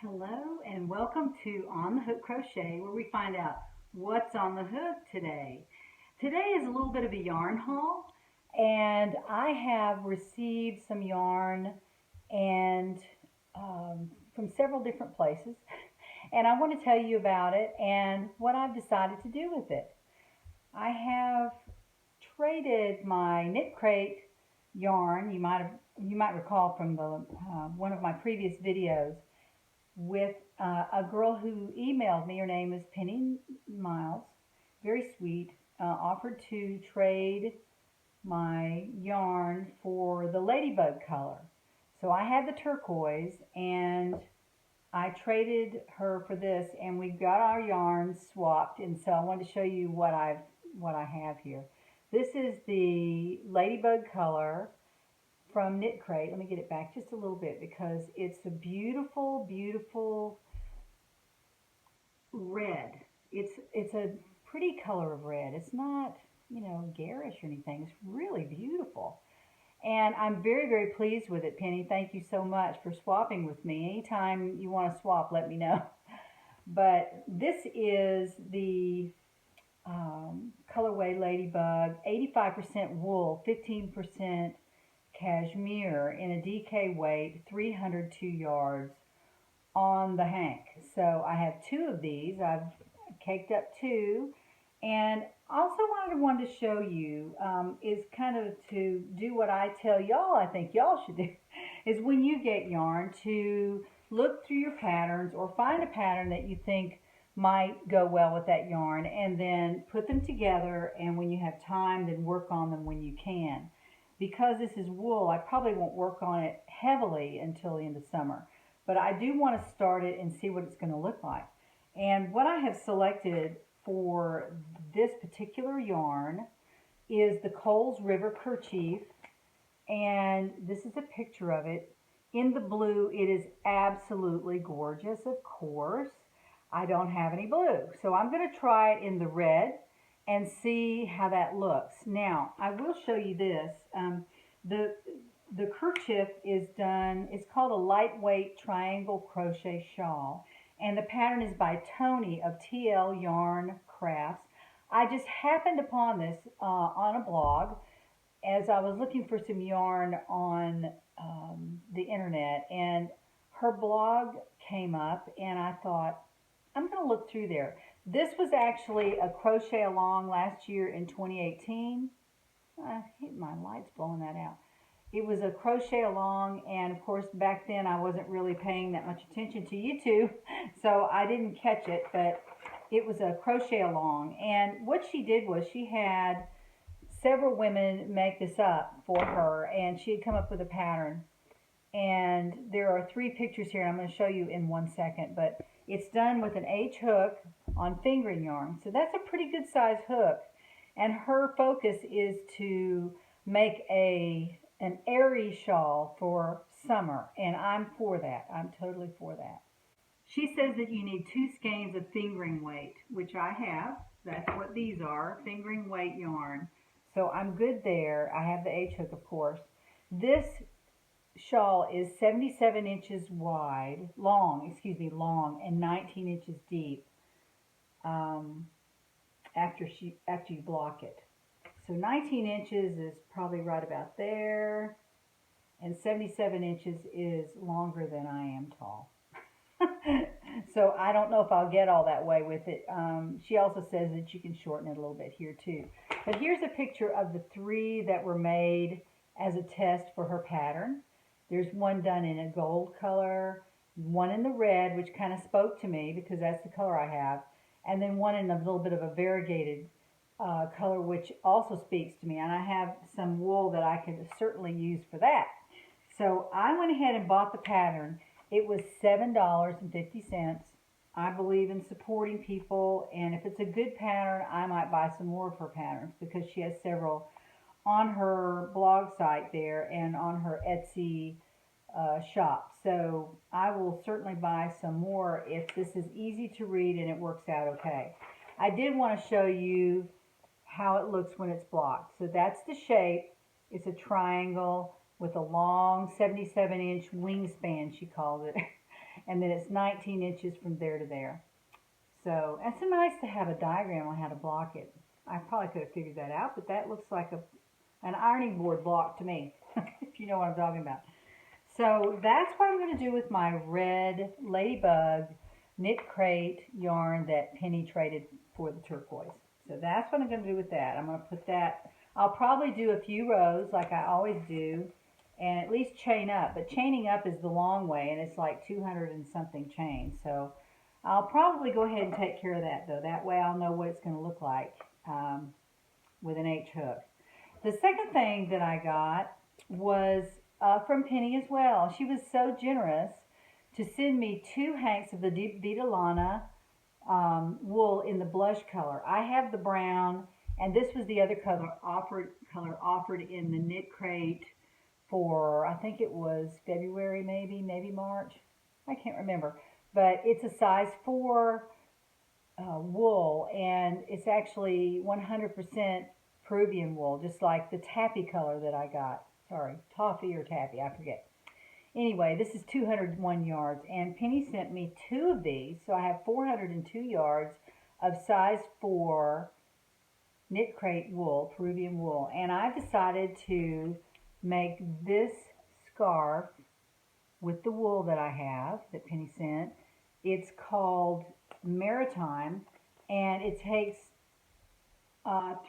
Hello and welcome to On the Hook Crochet, where we find out what's on the hook today. Today is a little bit of a yarn haul, and I have received some yarn and from several different places, and I want to tell you about it and what I've decided to do with it. I have traded my KnitCrate yarn. You might recall from the one of my previous videos with a girl who emailed me. Her name is Penny Miles, very sweet, offered to trade my yarn for the ladybug color. So I had the turquoise and I traded her for this, and we got our yarns swapped, and so I wanted to show you what I have here. This is the ladybug color from KnitCrate. Let me get it back just a little bit because it's a beautiful, beautiful red. It's a pretty color of red. It's not, garish or anything. It's really beautiful. And I'm very, very pleased with it, Penny. Thank you so much for swapping with me. Anytime you want to swap, let me know. But this is the colorway Ladybug, 85% wool, 15% cashmere in a DK weight, 302 yards on the hank. So I have two of these. I've caked up two, and also wanted to show you is kind of to do what I tell y'all I think y'all should do, is when you get yarn to look through your patterns or find a pattern that you think might go well with that yarn, and then put them together, and when you have time, then work on them when you can. Because this is wool, I probably won't work on it heavily until the end of summer, but I do want to start it and see what it's going to look like. And what I have selected for this particular yarn is the Coles River Kerchief, and this is a picture of it. In the blue, it is absolutely gorgeous, of course. I don't have any blue, so I'm going to try it in the red and see how that looks. Now, I will show you this. The kerchief is done, it's called a lightweight triangle crochet shawl, and the pattern is by Tony of TL Yarn Crafts. I just happened upon this on a blog as I was looking for some yarn on the internet, and her blog came up, and I thought, I'm going to look through there. This was actually a crochet along last year in 2018. I hate my lights blowing that out. It was a crochet along, and of course back then I wasn't really paying that much attention to YouTube, so I didn't catch it, but it was a crochet along. And what she did was she had several women make this up for her, and she had come up with a pattern. And there are three pictures here, and I'm going to show you in 1 second, but it's done with an H hook on fingering yarn. So that's a pretty good size hook. And her focus is to make an airy shawl for summer, and I'm for that. I'm totally for that. She says that you need 2 skeins of fingering weight, which I have. That's what these are, fingering weight yarn. So I'm good there. I have the H hook, of course. This shawl is 77 inches wide, long, and 19 inches deep after you block it. So 19 inches is probably right about there, and 77 inches is longer than I am tall. So I don't know if I'll get all that way with it. She also says that you can shorten it a little bit here too. But here's a picture of the 3 that were made as a test for her pattern. There's one done in a gold color, one in the red, which kind of spoke to me because that's the color I have, and then one in a little bit of a variegated color, which also speaks to me, and I have some wool that I could certainly use for that. So I went ahead and bought the pattern. It was $7.50. I believe in supporting people, and if it's a good pattern, I might buy some more of her patterns because she has several on her blog site there and on her Etsy shop. So I will certainly buy some more if this is easy to read and it works out okay. I did want to show you how it looks when it's blocked. So that's the shape. It's a triangle with a long 77-inch wingspan, she calls it. And then it's 19 inches from there to there. So it's nice to have a diagram on how to block it. I probably could have figured that out, but that looks like an ironing board block to me, if you know what I'm talking about. So that's what I'm going to do with my red Ladybug KnitCrate yarn that Penny traded for the turquoise. So that's what I'm going to do with that. I'm going to put that, I'll probably do a few rows like I always do, and at least chain up. But chaining up is the long way, and it's like 200 and something chains. So I'll probably go ahead and take care of that, though. That way I'll know what it's going to look like with an H hook. The second thing that I got was from Penny as well. She was so generous to send me 2 hanks of the Vita Lana wool in the blush color. I have the brown, and this was the other color offered in the KnitCrate for, I think it was February, maybe March. I can't remember. But it's a size 4 wool, and it's actually 100% Peruvian wool, just like the taffy color that I got. Sorry, toffee or taffy, I forget. Anyway, this is 201 yards, and Penny sent me 2 of these, so I have 402 yards of size 4 KnitCrate wool, Peruvian wool, and I've decided to make this scarf with the wool that I have, that Penny sent. It's called Maritime, and it takes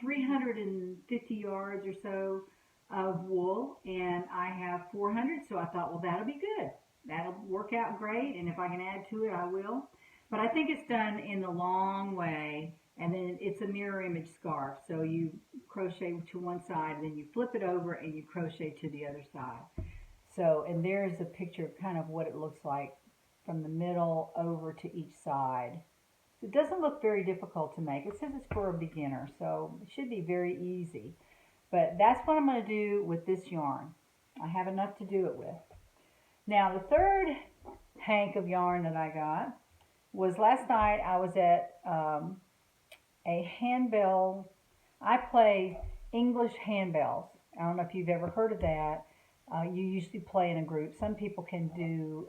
350 yards or so of wool, and I have 400, so I thought, well, that'll be good. That'll work out great, and if I can add to it, I will. But I think it's done in the long way, and then it's a mirror image scarf. So you crochet to one side, and then you flip it over, and you crochet to the other side. So, and there's a picture of kind of what it looks like from the middle over to each side. So it doesn't look very difficult to make. It says it's for a beginner, so it should be very easy. But that's what I'm going to do with this yarn. I have enough to do it with. Now, the third hank of yarn that I got was last night. I was at a handbell. I play English handbells. I don't know if you've ever heard of that. You usually play in a group. Some people can do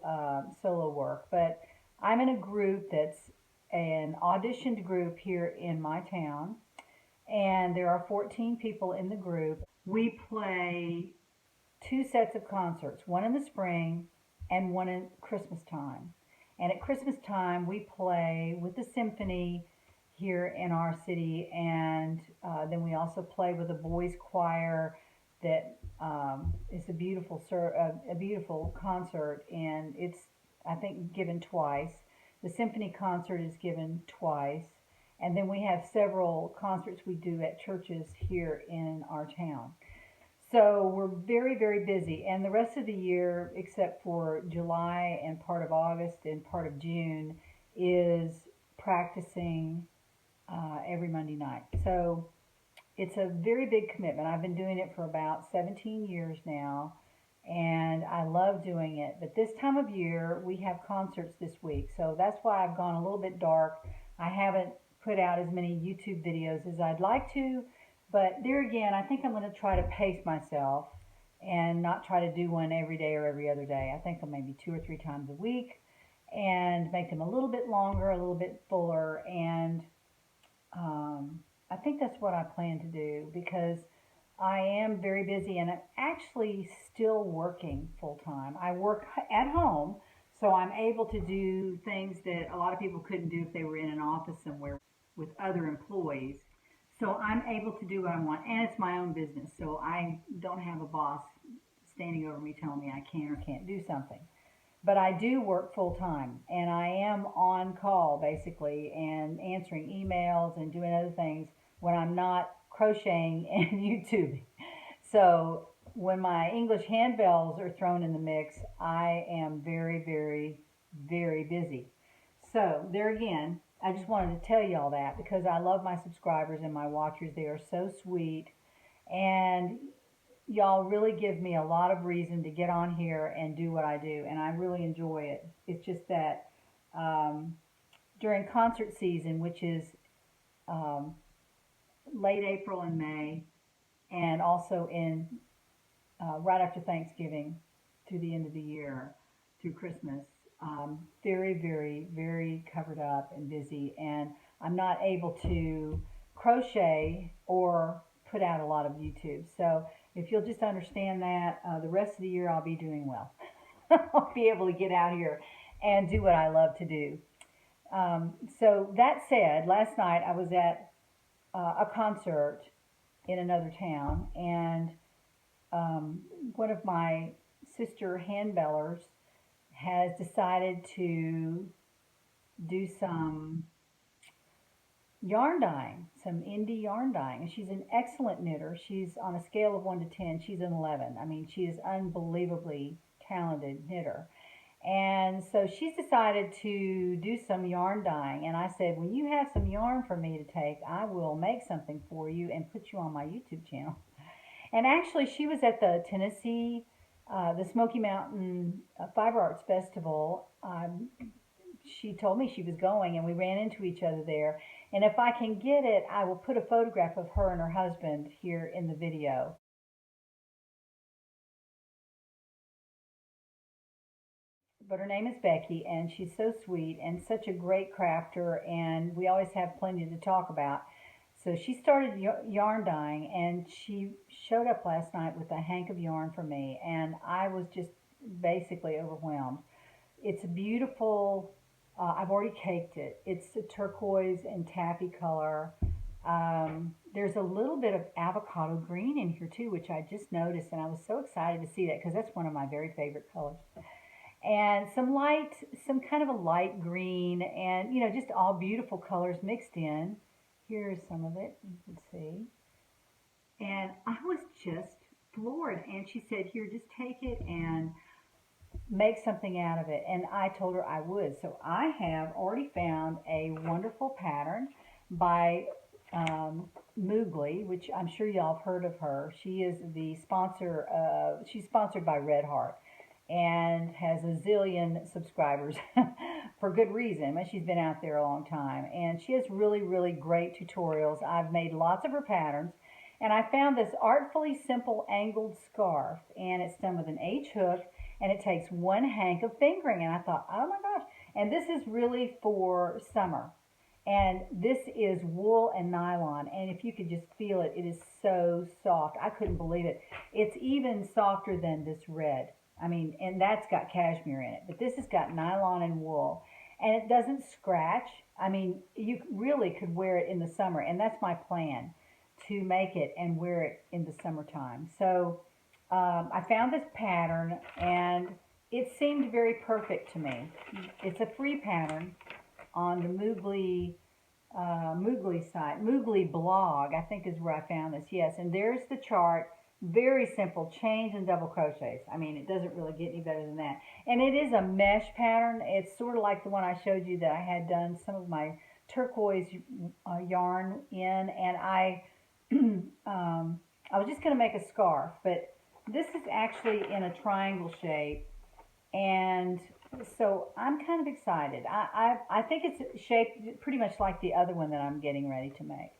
solo work, but I'm in a group that's an auditioned group here in my town, and there are 14 people in the group. We play 2 sets of concerts, one in the spring and one in Christmas time. And at Christmas time, we play with the symphony here in our city, and then we also play with a boys choir that is a beautiful concert, and it's, I think, given twice. The symphony concert is given twice, and then we have several concerts we do at churches here in our town. So we're very, very busy, and the rest of the year, except for July and part of August and part of June, is practicing every Monday night. So it's a very big commitment. I've been doing it for about 17 years now, and I love doing it. But this time of year, we have concerts this week, so that's why I've gone a little bit dark. I haven't put out as many YouTube videos as I'd like to, but there again, I think I'm going to try to pace myself and not try to do one every day or every other day. I think I'll maybe 2 or 3 times a week and make them a little bit longer, a little bit fuller, and I think that's what I plan to do, because I am very busy and I'm actually still working full-time. I work at home, so I'm able to do things that a lot of people couldn't do if they were in an office somewhere with other employees. So I'm able to do what I want, and it's my own business, so I don't have a boss standing over me telling me I can or can't do something. But I do work full-time, and I am on call, basically, and answering emails and doing other things when I'm not crocheting and YouTubing. So when my English handbells are thrown in the mix, I am very, very, very busy. So there again, I just wanted to tell you all that because I love my subscribers and my watchers. They are so sweet, and y'all really give me a lot of reason to get on here and do what I do, and I really enjoy it. It's just that during concert season, which is late April and May, and also in right after Thanksgiving through the end of the year, through Christmas, very, very, very covered up and busy, and I'm not able to crochet or put out a lot of YouTube. So if you'll just understand that, the rest of the year I'll be doing well. I'll be able to get out here and do what I love to do. So that said, last night I was at a concert in another town, and one of my sister handbellers has decided to do some yarn dyeing, some indie yarn dyeing. And she's an excellent knitter. She's on a scale of 1 to 10, she's an 11. I mean, she is unbelievably talented knitter. And so she's decided to do some yarn dyeing. And I said, when you have some yarn for me to take, I will make something for you and put you on my YouTube channel. And actually, she was at the Tennessee, the Smoky Mountain Fiber Arts Festival. She told me she was going, and we ran into each other there. And if I can get it, I will put a photograph of her and her husband here in the video. But her name is Becky, and she's so sweet and such a great crafter, and we always have plenty to talk about. So she started yarn dyeing, and she showed up last night with a hank of yarn for me, and I was just basically overwhelmed. It's a beautiful, I've already caked it. It's a turquoise and taffy color. There's a little bit of avocado green in here too, which I just noticed, and I was so excited to see that because that's one of my very favorite colors. And some kind of a light green, and just all beautiful colors mixed in. Here's some of it, you can see. And I was just floored. And she said, here, just take it and make something out of it. And I told her I would. So I have already found a wonderful pattern by Moogly, which I'm sure y'all have heard of her. She is the sponsor she's sponsored by Red Heart and has a zillion subscribers for good reason. She's been out there a long time, and she has really, really great tutorials. I've made lots of her patterns, and I found this Artfully Simple Angled Scarf, and it's done with an H hook, and it takes 1 hank of fingering, and I thought, oh my gosh, and this is really for summer. And this is wool and nylon, and if you could just feel it, it is so soft. I couldn't believe it. It's even softer than this red. I mean, and that's got cashmere in it, but this has got nylon and wool, and it doesn't scratch. I mean, you really could wear it in the summer, and that's my plan, to make it and wear it in the summertime. So I found this pattern, and it seemed very perfect to me. It's a free pattern on the Moogly site. MooglyBlog, I think, is where I found this. Yes, and there's the chart. Very simple, chains and double crochets. I mean, it doesn't really get any better than that. And it is a mesh pattern. It's sort of like the one I showed you that I had done some of my turquoise yarn in, and I was just going to make a scarf, but this is actually in a triangle shape, and so I'm kind of excited. I think it's shaped pretty much like the other one that I'm getting ready to make.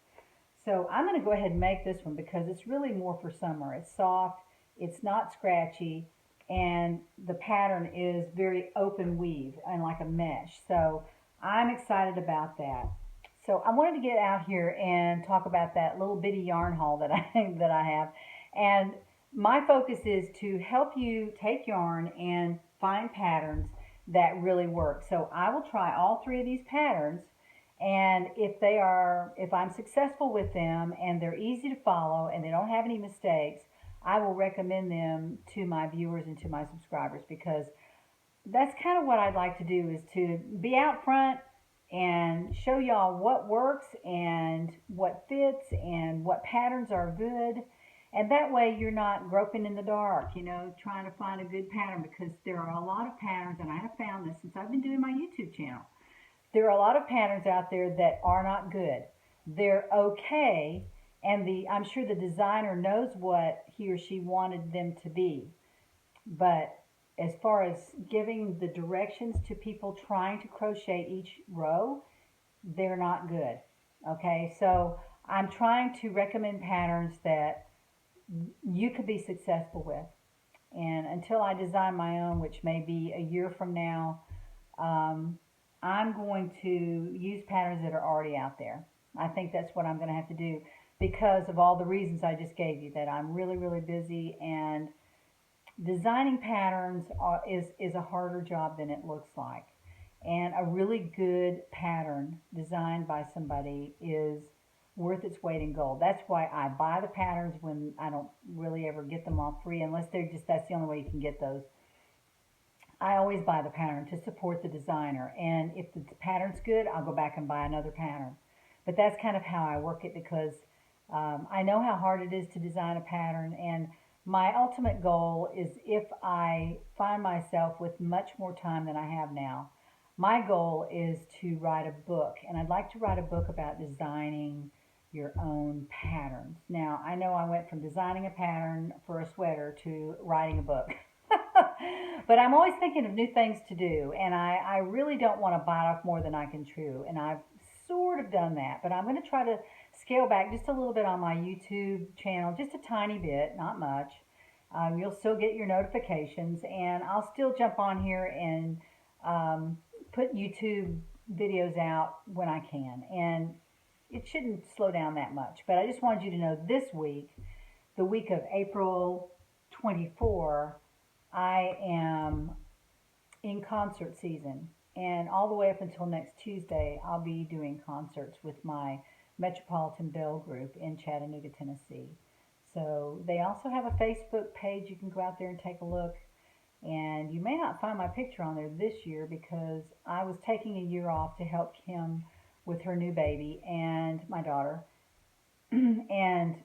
So I'm going to go ahead and make this one because it's really more for summer. It's soft, it's not scratchy, and the pattern is very open weave and like a mesh. So I'm excited about that. So I wanted to get out here and talk about that little bitty yarn haul that I have. And my focus is to help you take yarn and find patterns that really work. So I will try all 3 of these patterns, and if I'm successful with them and they're easy to follow and they don't have any mistakes, I will recommend them to my viewers and to my subscribers, because that's kind of what I'd like to do, is to be out front and show y'all what works and what fits and what patterns are good. And that way you're not groping in the dark, trying to find a good pattern, because there are a lot of patterns, and I have found this since I've been doing my YouTube channel. There are a lot of patterns out there that are not good. They're okay, and I'm sure the designer knows what he or she wanted them to be. But as far as giving the directions to people trying to crochet each row, they're not good. Okay, so I'm trying to recommend patterns that you could be successful with. And until I design my own, which may be a year from now, I'm going to use patterns that are already out there. I think that's what I'm going to have to do because of all the reasons I just gave you, that I'm really, really busy, and designing patterns is a harder job than it looks like. And a really good pattern designed by somebody is worth its weight in gold. That's why I buy the patterns when I don't really ever get them all free, unless they're just, that's the only way you can get those. I always buy the pattern to support the designer, and if the pattern's good, I'll go back and buy another pattern. But that's kind of how I work it, because I know how hard it is to design a pattern, and my ultimate goal is, if I find myself with much more time than I have now, my goal is to write a book, and I'd like to write a book about designing your own patterns. Now, I know I went from designing a pattern for a sweater to writing a book. But I'm always thinking of new things to do, and I really don't want to bite off more than I can chew, and I've sort of done that, but I'm going to try to scale back just a little bit on my YouTube channel, just a tiny bit, not much. You'll still get your notifications, and I'll still jump on here and put YouTube videos out when I can, and it shouldn't slow down that much. But I just wanted you to know, this week, the week of April 24, I am in concert season, and all the way up until next Tuesday, I'll be doing concerts with my Metropolitan Bell group in Chattanooga, Tennessee. So they also have a Facebook page. You can go out there and take a look. And you may not find my picture on there this year because I was taking a year off to help Kim with her new baby and my daughter. And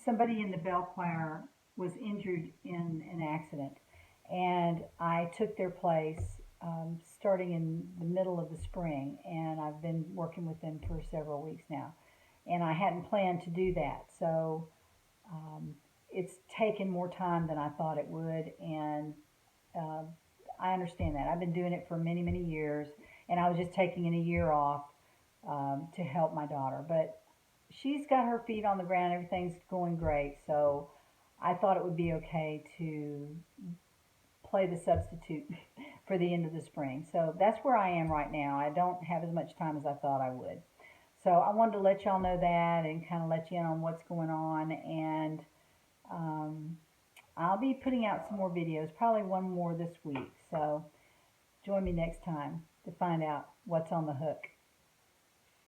somebody in the bell choir was injured in an accident, and I took their place starting in the middle of the spring, and I've been working with them for several weeks now, and I hadn't planned to do that, so it's taken more time than I thought it would, and I understand that. I've been doing it for many, many years, and I was just taking a year off to help my daughter, but she's got her feet on the ground. Everything's going great, so I thought it would be okay to play the substitute for the end of the spring. So that's where I am right now. I don't have as much time as I thought I would. So I wanted to let y'all know that and kind of let you in on what's going on. And I'll be putting out some more videos, probably one more this week. So join me next time to find out what's on the hook.